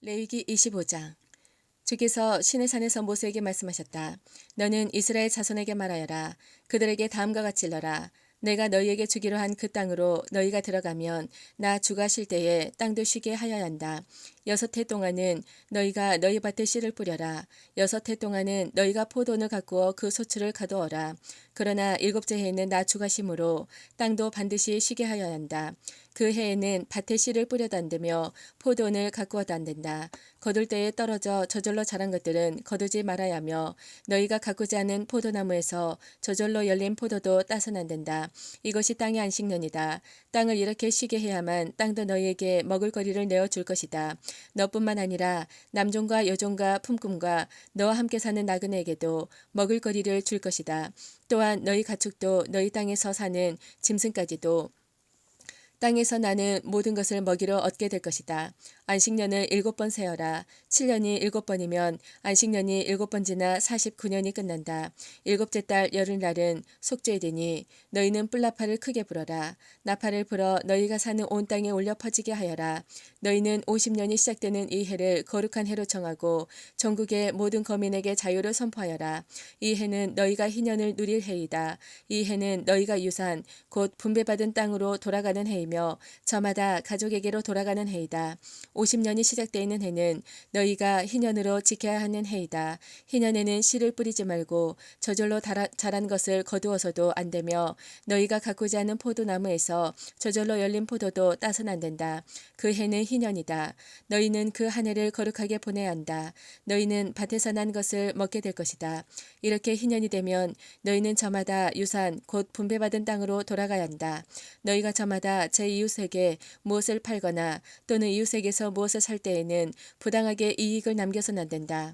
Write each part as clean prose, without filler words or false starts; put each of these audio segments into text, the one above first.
레위기 25장. 주께서 시내산에서 모세에게 말씀하셨다. 너는 이스라엘 자손에게 말하여라. 그들에게 다음과 같이 일러라. 내가 너희에게 주기로 한 그 땅으로 너희가 들어가면 나 주가 쉴 때에 땅도 쉬게 하여야 한다. 6해 동안은 너희가 너희 밭에 씨를 뿌려라. 6해 동안은 너희가 포도원을 가꾸어 그 소출을 가두어라. 그러나 7째 해에는 나 주가 심으로 땅도 반드시 쉬게 하여야 한다. 그 해에는 밭에 씨를 뿌려도 안 되며 포도원을 가꾸어도 안 된다. 거둘 때에 떨어져 저절로 자란 것들은 거두지 말아야 하며 너희가 가꾸지 않은 포도나무에서 저절로 열린 포도도 따서는 안 된다. 이것이 땅의 안식년이다. 땅을 이렇게 쉬게 해야만 땅도 너희에게 먹을 거리를 내어줄 것이다. 너뿐만 아니라 남종과 여종과 품꾼과 너와 함께 사는 나그네에게도 먹을 거리를 줄 것이다. 또한 너희 가축도 너희 땅에서 사는 짐승까지도 땅에서 나는 모든 것을 먹이로 얻게 될 것이다. 안식년을 7번 세어라. 7년이 7번이면 안식년이 7번 지나 49년이 끝난다. 7째 달 열흘날은 속죄되니 너희는 뿔나팔을 크게 불어라. 나팔을 불어 너희가 사는 온 땅에 올려 퍼지게 하여라. 너희는 50년이 시작되는 이 해를 거룩한 해로 정하고 전국의 모든 거민에게 자유를 선포하여라. 이 해는 너희가 희년을 누릴 해이다. 이 해는 너희가 유산 곧 분배받은 땅으로 돌아가는 해이며 저마다 가족에게로 돌아가는 해이다. 50년이 시작되는 해는 너희가 희년으로 지켜야 하는 해이다. 희년에는 씨를 뿌리지 말고 저절로 자란 것을 거두어서도 안 되며 너희가 가꾸지 않은 포도나무에서 저절로 열린 포도도 따서는 안 된다. 그 해는 희년이다. 너희는 그 한 해를 거룩하게 보내야 한다. 너희는 밭에서 난 것을 먹게 될 것이다. 이렇게 희년이 되면 너희는 저마다 유산 곧 분배받은 땅으로 돌아가야 한다. 너희가 저마다 제 이웃에게 무엇을 팔거나 또는 이웃에게서 무엇을 살 때에는 부당하게 이익을 남겨서는 안 된다.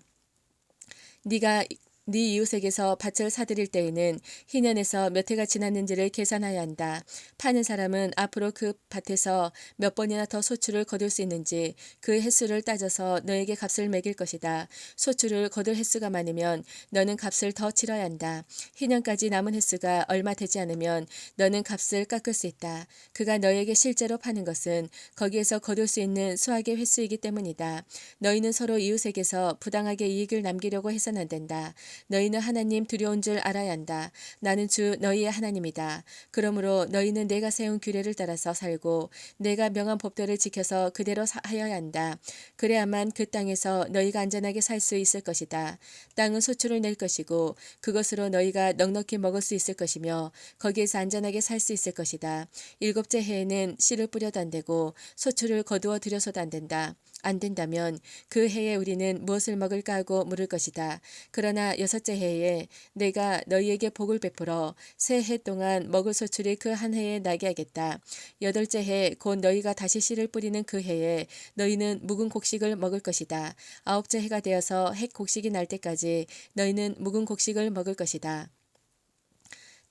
네가 네 이웃에게서 밭을 사들일 때에는 희년에서 몇 해가 지났는지를 계산해야 한다. 파는 사람은 앞으로 그 밭에서 몇 번이나 더 소출을 거둘 수 있는지 그 횟수를 따져서 너에게 값을 매길 것이다. 소출을 거둘 횟수가 많으면 너는 값을 더 치러야 한다. 희년까지 남은 횟수가 얼마 되지 않으면 너는 값을 깎을 수 있다. 그가 너에게 실제로 파는 것은 거기에서 거둘 수 있는 수확의 횟수이기 때문이다. 너희는 서로 이웃에게서 부당하게 이익을 남기려고 해서는 안 된다. 너희는 하나님 두려운 줄 알아야 한다. 나는 주 너희의 하나님이다. 그러므로 너희는 내가 세운 규례를 따라서 살고 내가 명한 법도를 지켜서 그대로 하여야 한다. 그래야만 그 땅에서 너희가 안전하게 살 수 있을 것이다. 땅은 소출을 낼 것이고 그것으로 너희가 넉넉히 먹을 수 있을 것이며 거기에서 안전하게 살 수 있을 것이다. 7째 해에는 씨를 뿌려도 안 되고 소출을 거두어 들여서도 안 된다. 안 된다면 그 해에 우리는 무엇을 먹을까 하고 물을 것이다. 그러나 6째 해에 내가 너희에게 복을 베풀어 새 해 동안 먹을 소출이 그 한 해에 나게 하겠다. 8째 해 곧 너희가 다시 씨를 뿌리는 그 해에 너희는 묵은 곡식을 먹을 것이다. 9째 해가 되어서 핵 곡식이 날 때까지 너희는 묵은 곡식을 먹을 것이다.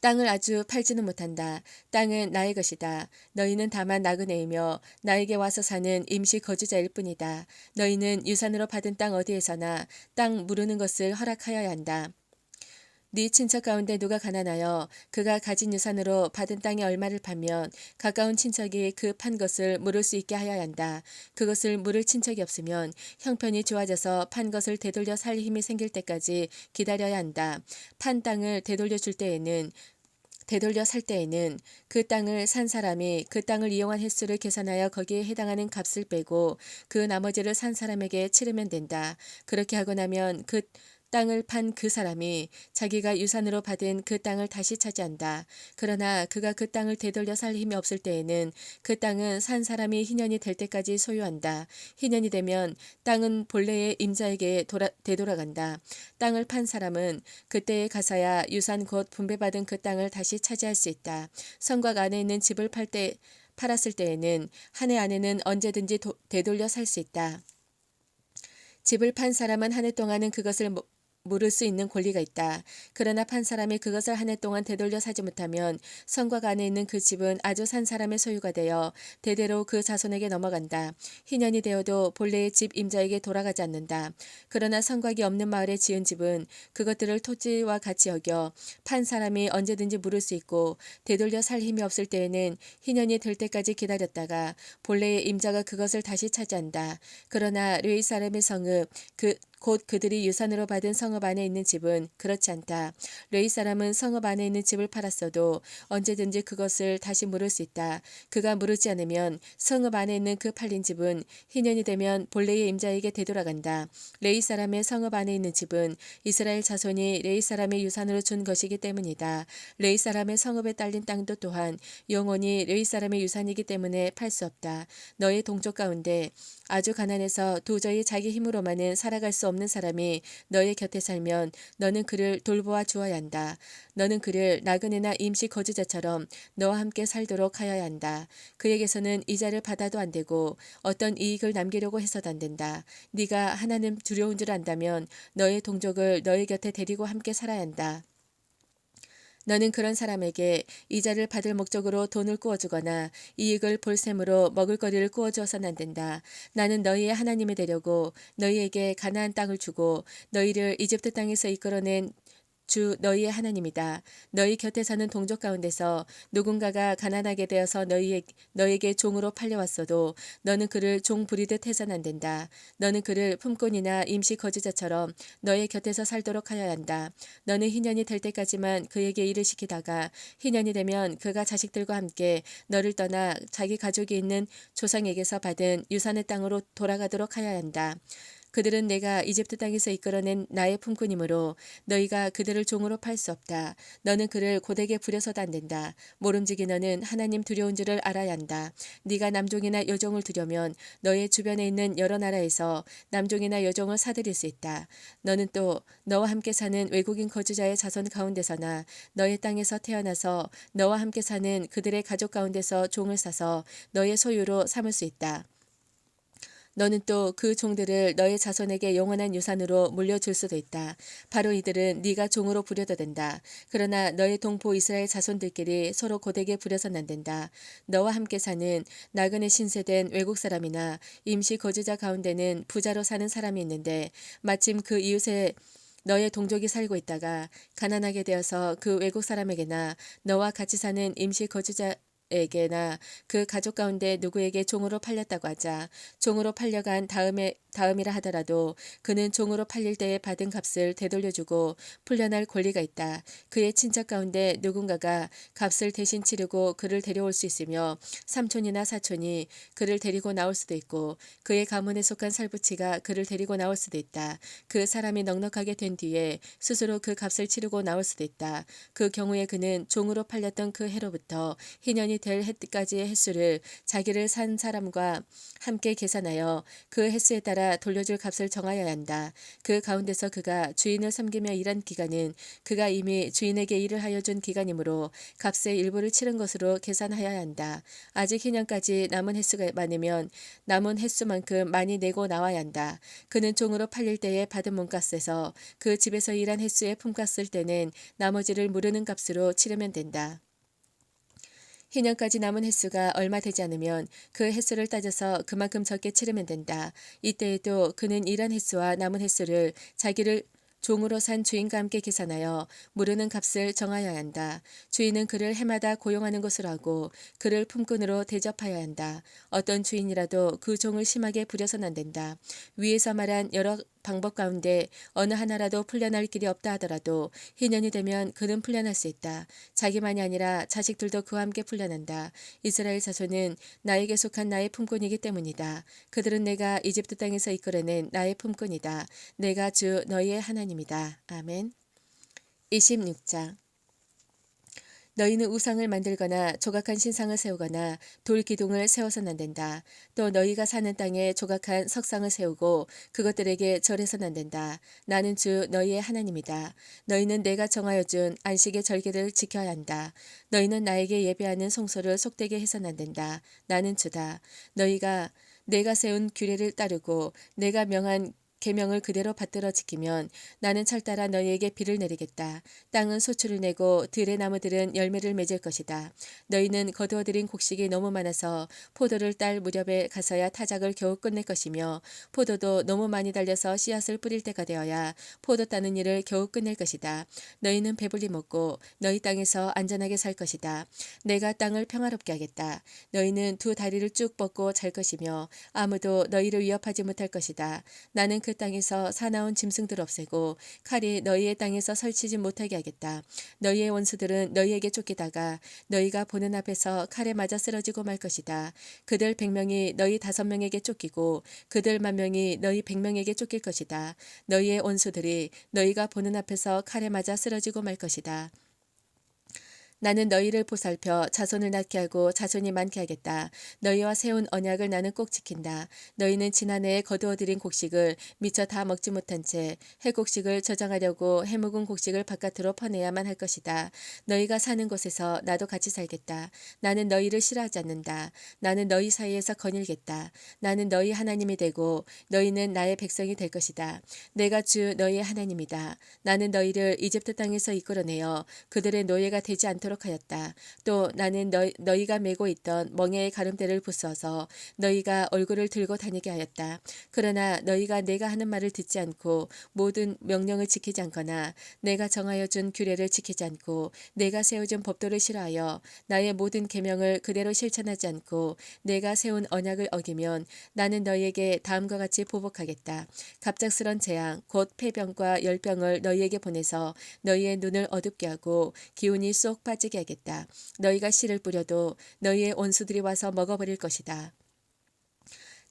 땅을 아주 팔지는 못한다. 땅은 나의 것이다. 너희는 다만 나그네이며 나에게 와서 사는 임시 거주자일 뿐이다. 너희는 유산으로 받은 땅 어디에서나 땅 무르는 것을 허락하여야 한다. 네 친척 가운데 누가 가난하여 그가 가진 유산으로 받은 땅에 얼마를 파면 가까운 친척이 그 판 것을 물을 수 있게 하여야 한다. 그것을 물을 친척이 없으면 형편이 좋아져서 판 것을 되돌려 살 힘이 생길 때까지 기다려야 한다. 판 땅을 되돌려 살 때에는 그 땅을 산 사람이 그 땅을 이용한 횟수를 계산하여 거기에 해당하는 값을 빼고 그 나머지를 산 사람에게 치르면 된다. 그렇게 하고 나면 그 땅을 판 그 사람이 자기가 유산으로 받은 그 땅을 다시 차지한다. 그러나 그가 그 땅을 되돌려 살 힘이 없을 때에는 그 땅은 산 사람이 희년이 될 때까지 소유한다. 희년이 되면 땅은 본래의 임자에게 되돌아간다. 땅을 판 사람은 그때에 가서야 유산 곧 분배받은 그 땅을 다시 차지할 수 있다. 성곽 안에 있는 집을 팔았을 때에는 한 해 안에는 언제든지 되돌려 살 수 있다. 집을 판 사람은 한 해 동안은 그것을 물을 수 있는 권리가 있다. 그러나 판 사람이 그것을 한 해 동안 되돌려 사지 못하면 성곽 안에 있는 그 집은 아주 산 사람의 소유가 되어 대대로 그 자손에게 넘어간다. 희년이 되어도 본래의 집 임자에게 돌아가지 않는다. 그러나 성곽이 없는 마을에 지은 집은 그것들을 토지와 같이 여겨 판 사람이 언제든지 물을 수 있고 되돌려 살 힘이 없을 때에는 희년이 될 때까지 기다렸다가 본래의 임자가 그것을 다시 차지한다. 그러나 르위 사람의 성읍 곧 그들이 유산으로 받은 성읍 안에 있는 집은 그렇지 않다. 르위 사람은 성읍 안에 있는 집을 팔았어도 언제든지 그것을 다시 물을 수 있다. 그가 물지 않으면 성읍 안에 있는 그 팔린 집은 희년이 되면 본래의 임자에게 되돌아간다. 레위 사람의 성읍 안에 있는 집은 이스라엘 자손이 레위 사람의 유산으로 준 것이기 때문이다. 레위 사람의 성읍에 딸린 땅도 또한 영원히 레위 사람의 유산이기 때문에 팔 수 없다. 너의 동족 가운데 아주 가난해서 도저히 자기 힘으로만은 살아갈 수 없는 사람이 너의 곁에 살면 너는 그를 돌보아 주어야 한다. 너는 그를 나그네나 임시 거주자처럼 너와 함께 살도록 하여야 한다. 그에게서는 이자를 받아도 안 되고 어떤 이익을 남기려고 해서도 안 된다. 네가 하나님 두려운 줄 안다면 너의 동족을 너의 곁에 데리고 함께 살아야 한다. 너는 그런 사람에게 이자를 받을 목적으로 돈을 꾸어주거나 이익을 볼 셈으로 먹을거리를 꾸어주어서는 안 된다. 나는 너희의 하나님이 되려고 너희에게 가나안 땅을 주고 너희를 이집트 땅에서 이끌어낸 주 너희의 하나님이다. 너희 곁에 사는 동족 가운데서 누군가가 가난하게 되어서 너에게 종으로 팔려왔어도 너는 그를 종 부리듯 해서는 안 된다. 너는 그를 품꾼이나 임시 거주자처럼 너의 곁에서 살도록 하여야 한다. 너는 희년이 될 때까지만 그에게 일을 시키다가 희년이 되면 그가 자식들과 함께 너를 떠나 자기 가족이 있는 조상에게서 받은 유산의 땅으로 돌아가도록 하여야 한다. 그들은 내가 이집트 땅에서 이끌어낸 나의 품꾼이므로 너희가 그들을 종으로 팔 수 없다. 너는 그를 고되게 부려서도 안 된다. 모름지기 너는 하나님 두려운 줄을 알아야 한다. 네가 남종이나 여종을 두려면 너의 주변에 있는 여러 나라에서 남종이나 여종을 사들일 수 있다. 너는 또 너와 함께 사는 외국인 거주자의 자손 가운데서나 너의 땅에서 태어나서 너와 함께 사는 그들의 가족 가운데서 종을 사서 너의 소유로 삼을 수 있다. 너는 또 그 종들을 너의 자손에게 영원한 유산으로 물려줄 수도 있다. 바로 이들은 네가 종으로 부려도 된다. 그러나 너의 동포 이스라엘 자손들끼리 서로 고되게 부려서는 안 된다. 너와 함께 사는 나그네 신세된 외국 사람이나 임시 거주자 가운데는 부자로 사는 사람이 있는데 마침 그 이웃에 너의 동족이 살고 있다가 가난하게 되어서 그 외국 사람에게나 너와 같이 사는 임시 거주자에게나 그 가족 가운데 누구에게 종으로 팔렸다고 하자. 종으로 팔려간 다음이라 하더라도 그는 종으로 팔릴 때에 받은 값을 되돌려주고 풀려날 권리가 있다. 그의 친척 가운데 누군가가 값을 대신 치르고 그를 데려올 수 있으며 삼촌이나 사촌이 그를 데리고 나올 수도 있고 그의 가문에 속한 살부치가 그를 데리고 나올 수도 있다. 그 사람이 넉넉하게 된 뒤에 스스로 그 값을 치르고 나올 수도 있다. 그 경우에 그는 종으로 팔렸던 그 해로부터 희년이 될 해까지의 횟수를 자기를 산 사람과 함께 계산하여 그 횟수에 따라 돌려줄 값을 정하여야 한다. 그 가운데서 그가 주인을 섬기며 일한 기간은 그가 이미 주인에게 일을 하여 준 기간이므로 값의 일부를 치른 것으로 계산하여야 한다. 아직 희년까지 남은 횟수가 많으면 남은 횟수만큼 많이 내고 나와야 한다. 그는 종으로 팔릴 때에 받은 몸값에서 그 집에서 일한 횟수의 품값을 떼는 나머지를 무르는 값으로 치르면 된다. 희년까지 남은 횟수가 얼마 되지 않으면 그 횟수를 따져서 그만큼 적게 치르면 된다. 이때에도 그는 일한 횟수와 남은 횟수를 자기를 종으로 산 주인과 함께 계산하여 무르는 값을 정하여야 한다. 주인은 그를 해마다 고용하는 것으로 하고 그를 품꾼으로 대접하여야 한다. 어떤 주인이라도 그 종을 심하게 부려서는 안 된다. 위에서 말한 여러 방법 가운데 어느 하나라도 풀려날 길이 없다 하더라도 희년이 되면 그는 풀려날 수 있다. 자기만이 아니라 자식들도 그와 함께 풀려난다. 이스라엘 자손은 나에게 속한 나의 품꾼이기 때문이다. 그들은 내가 이집트 땅에서 이끌어낸 나의 품꾼이다. 내가 주 너희의 하나님이다. 아멘. 26장 너희는 우상을 만들거나 조각한 신상을 세우거나 돌 기둥을 세워서는 안 된다. 또 너희가 사는 땅에 조각한 석상을 세우고 그것들에게 절해서는 안 된다. 나는 주 너희의 하나님이다. 너희는 내가 정하여 준 안식의 절기를 지켜야 한다. 너희는 나에게 예배하는 성소를 속되게 해서는 안 된다. 나는 주다. 너희가 내가 세운 규례를 따르고 내가 명한 계명을 그대로 받들어 지키면 나는 철따라 너희에게 비를 내리겠다. 땅은 소출을 내고 들의 나무들은 열매를 맺을 것이다. 너희는 거두어들인 곡식이 너무 많아서 포도를 딸 무렵에 가서야 타작을 겨우 끝낼 것이며 포도도 너무 많이 달려서 씨앗을 뿌릴 때가 되어야 포도 따는 일을 겨우 끝낼 것이다. 너희는 배불리 먹고 너희 땅에서 안전하게 살 것이다. 내가 땅을 평화롭게 하겠다. 너희는 두 다리를 쭉 뻗고 잘 것이며 아무도 너희를 위협하지 못할 것이다. 나는 그 땅에서 사나운 짐승들 없애고 칼이 너희의 땅에서 설치지 못하게 하겠다. 너희의 원수들은 너희에게 쫓기다가 너희가 보는 앞에서 칼에 맞아 쓰러지고 말 것이다. 그들 100명이 너희 5명에게 쫓기고 그들 10,000명이 너희 100명에게 쫓길 것이다. 너희의 원수들이 너희가 보는 앞에서 칼에 맞아 쓰러지고 말 것이다. 나는 너희를 보살펴 자손을 낳게 하고 자손이 많게 하겠다. 너희와 세운 언약을 나는 꼭 지킨다. 너희는 지난해에 거두어들인 곡식을 미처 다 먹지 못한 채 해곡식을 저장하려고 해묵은 곡식을 바깥으로 퍼내야만 할 것이다. 너희가 사는 곳에서 나도 같이 살겠다. 나는 너희를 싫어하지 않는다. 나는 너희 사이에서 거닐겠다. 나는 너희 하나님이 되고 너희는 나의 백성이 될 것이다. 내가 주 너희의 하나님이다. 나는 너희를 이집트 땅에서 이끌어내어 그들의 노예가 되지 않도록 하였다. 또 나는 너희가 메고 있던 멍에의 가름대를 부숴서 너희가 얼굴을 들고 다니게 하였다. 그러나 너희가 내가 하는 말을 듣지 않고 모든 명령을 지키지 않거나 내가 정하여 준 규례를 지키지 않고 내가 세워준 법도를 싫어하여 나의 모든 계명을 그대로 실천하지 않고 내가 세운 언약을 어기면 나는 너희에게 다음과 같이 보복하겠다. 갑작스런 재앙 곧 폐병과 열병을 너희에게 보내서 너희의 눈을 어둡게 하고 기운이 쏙 빠지게 하겠다. 너희가 씨를 뿌려도 너희의 원수들이 와서 먹어버릴 것이다.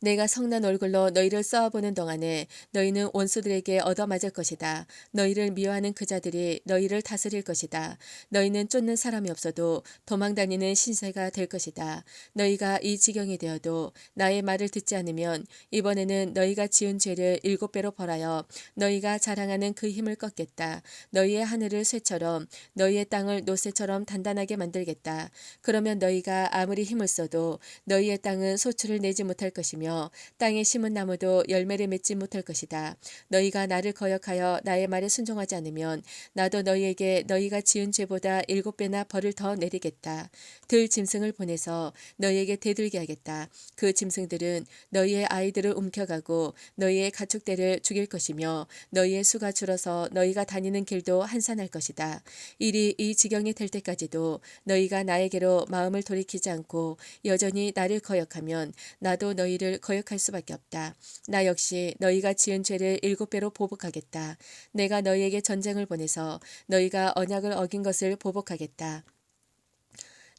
내가 성난 얼굴로 너희를 쏘아보는 동안에 너희는 원수들에게 얻어맞을 것이다. 너희를 미워하는 그 자들이 너희를 다스릴 것이다. 너희는 쫓는 사람이 없어도 도망다니는 신세가 될 것이다. 너희가 이 지경이 되어도 나의 말을 듣지 않으면 이번에는 너희가 지은 죄를 7배로 벌하여 너희가 자랑하는 그 힘을 꺾겠다. 너희의 하늘을 쇠처럼 너희의 땅을 노쇠처럼 단단하게 만들겠다. 그러면 너희가 아무리 힘을 써도 너희의 땅은 소출을 내지 못할 것이며 땅에 심은 나무도 열매를 맺지 못할 것이다. 너희가 나를 거역하여 나의 말에 순종하지 않으면 나도 너희에게 너희가 지은 죄보다 7배나 벌을 더 내리겠다. 들 짐승을 보내서 너희에게 대들게 하겠다. 그 짐승들은 너희의 아이들을 움켜가고 너희의 가축대를 죽일 것이며 너희의 수가 줄어서 너희가 다니는 길도 한산할 것이다. 일이 이 지경이 될 때까지도 너희가 나에게로 마음을 돌이키지 않고 여전히 나를 거역하면 나도 너희를 거역할 수밖에 없다. 나 역시 너희가 지은 죄를 7배로 보복하겠다. 내가 너희에게 전쟁을 보내서 너희가 언약을 어긴 것을 보복하겠다.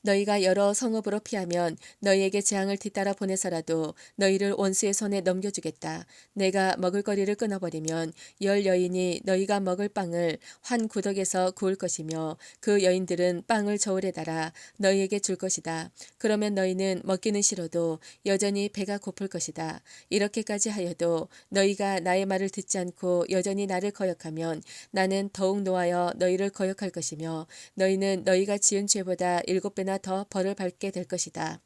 너희가 여러 성읍으로 피하면 너희에게 재앙을 뒤따라 보내서라도 너희를 원수의 손에 넘겨주겠다. 내가 먹을거리를 끊어버리면 10여인이 너희가 먹을 빵을 환 구덕에서 구울 것이며 그 여인들은 빵을 저울에 달아 너희에게 줄 것이다. 그러면 너희는 먹기는 싫어도 여전히 배가 고플 것이다. 이렇게까지 하여도 너희가 나의 말을 듣지 않고 여전히 나를 거역하면 나는 더욱 노하여 너희를 거역할 것이며 너희는 너희가 지은 죄보다 7배나 더 벌을 받게 될 것이다.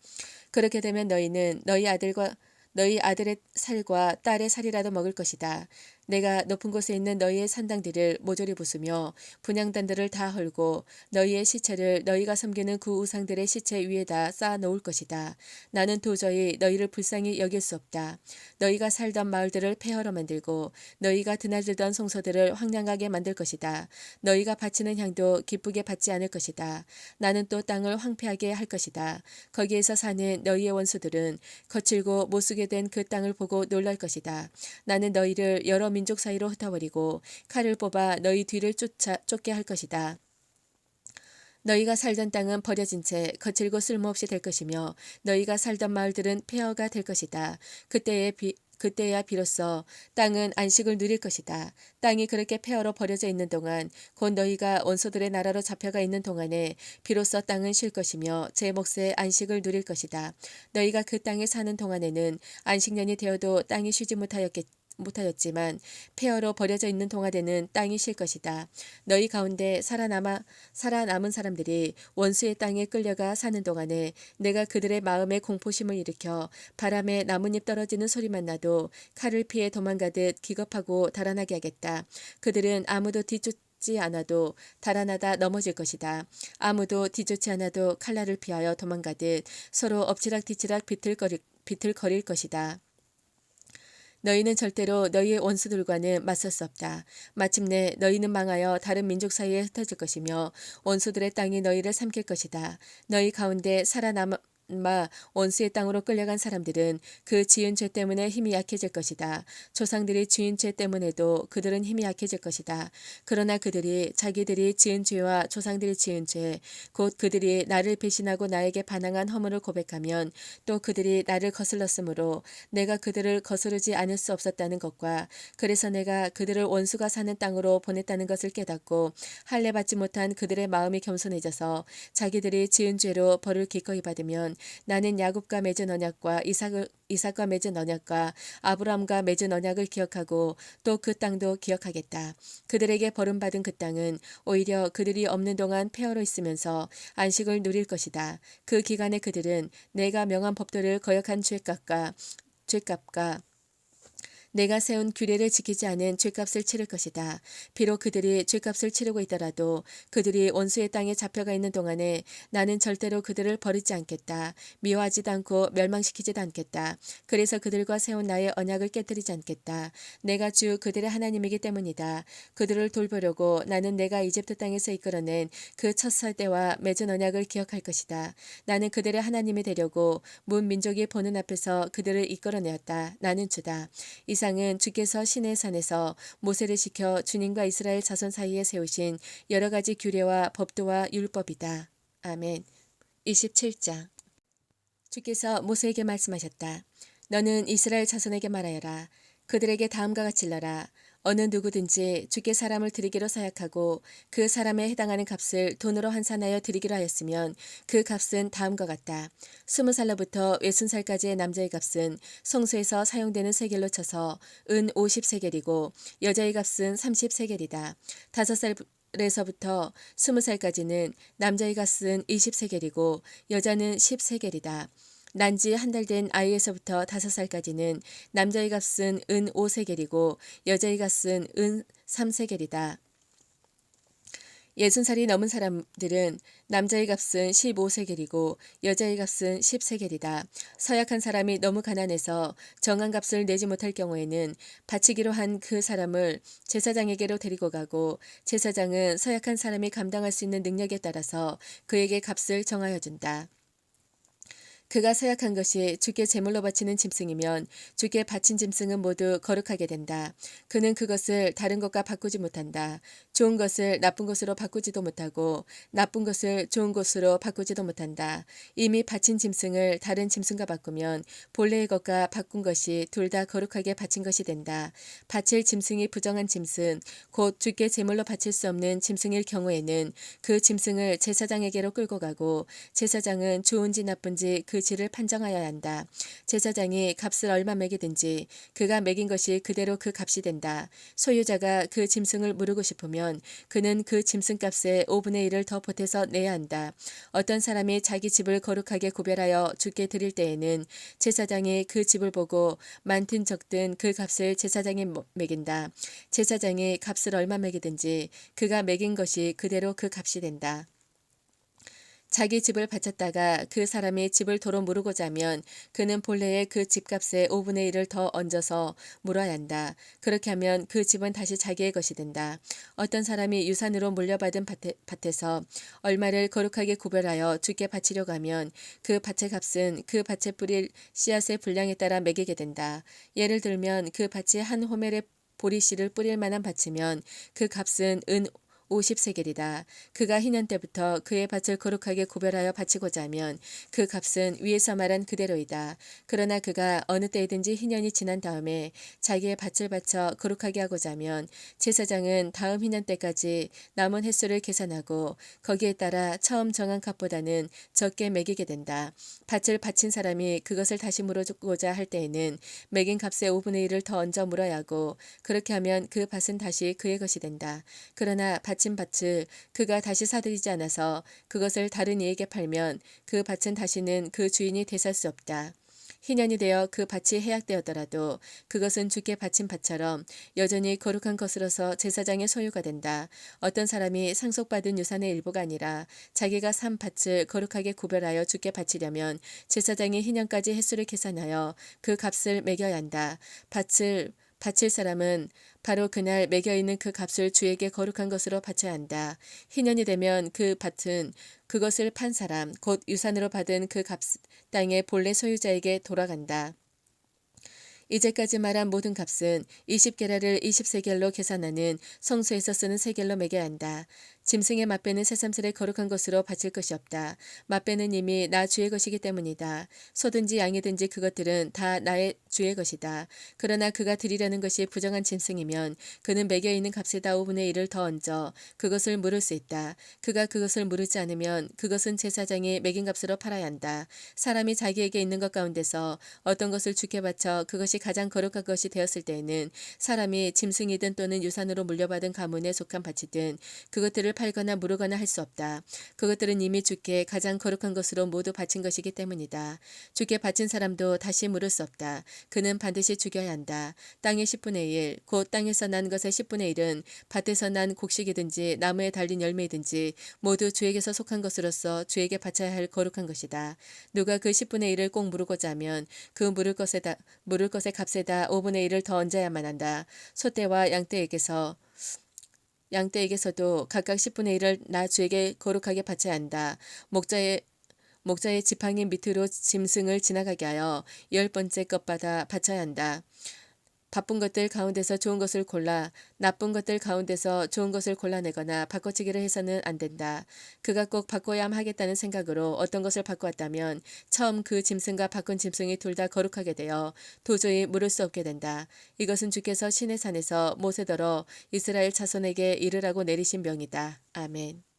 그렇게 되면 너희는 너희 아들의 살과 딸의 살이라도 먹을 것이다. 내가 높은 곳에 있는 너희의 산당들을 모조리 부수며 분향단들을 다 헐고 너희의 시체를 너희가 섬기는 그 우상들의 시체 위에다 쌓아 놓을 것이다. 나는 도저히 너희를 불쌍히 여길 수 없다. 너희가 살던 마을들을 폐허로 만들고 너희가 드나들던 성소들을 황량하게 만들 것이다. 너희가 바치는 향도 기쁘게 받지 않을 것이다. 나는 또 땅을 황폐하게 할 것이다. 거기에서 사는 너희의 원수들은 거칠고 못쓰게 된 그 땅을 보고 놀랄 것이다. 나는 너희를 여러 민족 사이로 흩어버리고 칼을 뽑아 너희 뒤를 쫓게 할 것이다. 너희가 살던 땅은 버려진 채 거칠고 쓸모없이 될 것이며 너희가 살던 마을들은 폐허가 될 것이다. 그때야 비로소 땅은 안식을 누릴 것이다. 땅이 그렇게 폐허로 버려져 있는 동안 곧 너희가 원수들의 나라로 잡혀가 있는 동안에 비로소 땅은 쉴 것이며 제 몫의 안식을 누릴 것이다. 너희가 그 땅에 사는 동안에는 안식년이 되어도 땅이 쉬지 못하였지만 폐허로 버려져 있는 동화되는 땅이 실 것이다. 너희 가운데 살아남은 사람들이 원수의 땅에 끌려가 사는 동안에 내가 그들의 마음에 공포심을 일으켜 바람에 나뭇잎 떨어지는 소리만 나도 칼을 피해 도망가듯 기겁하고 달아나게 하겠다. 그들은 아무도 뒤쫓지 않아도 달아나다 넘어질 것이다. 아무도 뒤쫓지 않아도 칼날을 피하여 도망가듯 서로 엎치락뒤치락 비틀거릴 것이다. 너희는 절대로 너희의 원수들과는 맞설 수 없다. 마침내 너희는 망하여 다른 민족 사이에 흩어질 것이며 원수들의 땅이 너희를 삼킬 것이다. 너희 가운데 살아남아 원수의 땅으로 끌려간 사람들은 그 지은 죄 때문에 힘이 약해질 것이다. 조상들이 지은 죄 때문에도 그들은 힘이 약해질 것이다. 그러나 그들이 자기들이 지은 죄와 조상들이 지은 죄, 곧 그들이 나를 배신하고 나에게 반항한 허물을 고백하면 또 그들이 나를 거슬렀으므로 내가 그들을 거스르지 않을 수 없었다는 것과 그래서 내가 그들을 원수가 사는 땅으로 보냈다는 것을 깨닫고 할례 받지 못한 그들의 마음이 겸손해져서 자기들이 지은 죄로 벌을 기꺼이 받으면 나는 야곱과 맺은 언약과 이삭과 맺은 언약과 아브라함과 맺은 언약을 기억하고 또 그 땅도 기억하겠다. 그들에게 버림받은 그 땅은 오히려 그들이 없는 동안 폐허로 있으면서 안식을 누릴 것이다. 그 기간에 그들은 내가 명한 법도를 거역한 죄값과 내가 세운 규례를 지키지 않은 죄값을 치를 것이다. 비록 그들이 죄값을 치르고 있더라도 그들이 원수의 땅에 잡혀가 있는 동안에 나는 절대로 그들을 버리지 않겠다. 미워하지도 않고 멸망시키지도 않겠다. 그래서 그들과 세운 나의 언약을 깨뜨리지 않겠다. 내가 주 그들의 하나님이기 때문이다. 그들을 돌보려고 나는 내가 이집트 땅에서 이끌어낸 그 첫 설대와 맺은 언약을 기억할 것이다. 나는 그들의 하나님이 되려고 문 민족이 보는 앞에서 그들을 이끌어내었다. 나는 주다. 이상은 주께서 시내 산에서 모세를 시켜 주님과 이스라엘 자손 사이에 세우신 여러 가지 규례와 법도와 율법이다. 아멘. 27장. 주께서 모세에게 말씀하셨다. 너는 이스라엘 자손에게 말하여라. 그들에게 다음과 같이 일러라. 어느 누구든지 주께 사람을 드리기로 서약하고 그 사람에 해당하는 값을 돈으로 환산하여 드리기로 하였으면 그 값은 다음과 같다. 20살로부터 60살까지의 남자의 값은 성소에서 사용되는 세겔로 쳐서 은 50세겔이고 여자의 값은 30세겔이다. 5살에서부터 20살까지는 남자의 값은 20세겔이고 여자는 10세겔이다. 난지 한 달 된 아이에서부터 5살까지는 남자의 값은 은 5세겔이고 여자의 값은 은 3세겔이다. 60살이 넘은 사람들은 남자의 값은 15세겔이고 여자의 값은 10세겔이다. 서약한 사람이 너무 가난해서 정한 값을 내지 못할 경우에는 바치기로 한 그 사람을 제사장에게로 데리고 가고 제사장은 서약한 사람이 감당할 수 있는 능력에 따라서 그에게 값을 정하여 준다. 그가 서약한 것이 주께 제물로 바치는 짐승이면 주께 바친 짐승은 모두 거룩하게 된다. 그는 그것을 다른 것과 바꾸지 못한다. 좋은 것을 나쁜 것으로 바꾸지도 못하고 나쁜 것을 좋은 것으로 바꾸지도 못한다. 이미 바친 짐승을 다른 짐승과 바꾸면 본래의 것과 바꾼 것이 둘 다 거룩하게 바친 것이 된다. 바칠 짐승이 부정한 짐승, 곧 주께 제물로 바칠 수 없는 짐승일 경우에는 그 짐승을 제사장에게로 끌고 가고 제사장은 좋은지 나쁜지 그 질을 판정하여야 한다. 제사장이 값을 얼마 매기든지 그가 매긴 것이 그대로 그 값이 된다. 소유자가 그 짐승을 무르고 싶으면 그는 그 짐승값의 5분의 1을 더 보태서 내야 한다. 어떤 사람이 자기 집을 거룩하게 구별하여 주께 드릴 때에는 제사장이 그 집을 보고 많든 적든 그 값을 제사장이 매긴다. 제사장이 값을 얼마 매기든지 그가 매긴 것이 그대로 그 값이 된다. 자기 집을 바쳤다가 그 사람이 집을 도로 무르고자 하면 그는 본래의 그 집값의 5분의 1을 더 얹어서 물어야 한다. 그렇게 하면 그 집은 다시 자기의 것이 된다. 어떤 사람이 유산으로 물려받은 밭에서 얼마를 거룩하게 구별하여 주께 바치려고 하면 그 밭의 값은 그 밭에 뿌릴 씨앗의 분량에 따라 매기게 된다. 예를 들면 그 밭이 한 호멜의 보리씨를 뿌릴 만한 밭이면 그 값은 은 50세겔이다. 그가 희년 때부터 그의 밭을 거룩하게 구별하여 바치고자 하면 그 값은 위에서 말한 그대로이다. 그러나 그가 어느 때이든지 희년이 지난 다음에 자기의 밭을 바쳐 거룩하게 하고자 하면 제사장은 다음 희년 때까지 남은 횟수를 계산하고 거기에 따라 처음 정한 값보다는 적게 매기게 된다. 밭을 바친 사람이 그것을 다시 물어주고자 할 때에는 매긴 값의 5분의 1을 더 얹어 물어야 하고 그렇게 하면 그 밭은 다시 그의 것이 된다. 그러나 바친 밭을 그가 다시 사들이지 않아서 그것을 다른 이에게 팔면 그 밭은 다시는 그 주인이 되살 수 없다. 희년이 되어 그 밭이 해약되었더라도 그것은 주께 바친 밭처럼 여전히 거룩한 것으로서 제사장의 소유가 된다. 어떤 사람이 상속받은 유산의 일부가 아니라 자기가 산 밭을 거룩하게 구별하여 주께 바치려면 제사장이 희년까지 횟수를 계산하여 그 값을 매겨야 한다. 밭을 바칠 사람은 바로 그날 매겨 있는 그 값을 주에게 거룩한 것으로 바쳐야 한다. 희년이 되면 그 밭은 그것을 판 사람, 곧 유산으로 받은 그 땅의 본래 소유자에게 돌아간다. 이제까지 말한 모든 값은 20게라를 20세겔로 계산하는 성소에서 쓰는 세겔로 매겨야 한다. 짐승의 맛배는 새삼스레 거룩한 것으로 바칠 것이 없다. 맛배는 이미 나 주의 것이기 때문이다. 소든지 양이든지 그것들은 다 나의 주의 것이다. 그러나 그가 드리려는 것이 부정한 짐승이면 그는 매겨 있는 값에다 5분의 1을 더 얹어 그것을 물을 수 있다. 그가 그것을 물지 않으면 그것은 제사장이 매긴 값으로 팔아야 한다. 사람이 자기에게 있는 것 가운데서 어떤 것을 주께 바쳐 그것이 가장 거룩한 것이 되었을 때에는 사람이 짐승이든 또는 유산으로 물려받은 가문에 속한 밭이든 그것들을 팔거나 무르거나 할 수 없다. 그것들은 이미 주께 가장 거룩한 것으로 모두 바친 것이기 때문이다. 주께 바친 사람도 다시 물을 수 없다. 그는 반드시 죽여야 한다. 땅의 10분의 1, 곧 땅에서 난 것의 10분의 1은 밭에서 난 곡식이든지 나무에 달린 열매이든지 모두 주에게서 속한 것으로서 주에게 바쳐야 할 거룩한 것이다. 누가 그 10분의 1을 꼭 무르고자 하면 그 물을 것의 값에다 5분의 1을 더 얹어야만 한다. 소떼와 양떼에게서도 각각 10분의 1을 나 주에게 거룩하게 바쳐야 한다. 목자의 지팡이 밑으로 짐승을 지나가게 하여 10번째 것마다 바쳐야 한다. 바쁜 것들 가운데서 좋은 것을 골라 나쁜 것들 가운데서 좋은 것을 골라내거나 바꿔치기를 해서는 안 된다. 그가 꼭 바꿔야 하겠다는 생각으로 어떤 것을 바꾸었다면 처음 그 짐승과 바꾼 짐승이 둘 다 거룩하게 되어 도저히 물을 수 없게 된다. 이것은 주께서 시내산에서 모세더러 이스라엘 자손에게 이르라고 내리신 명이다. 아멘.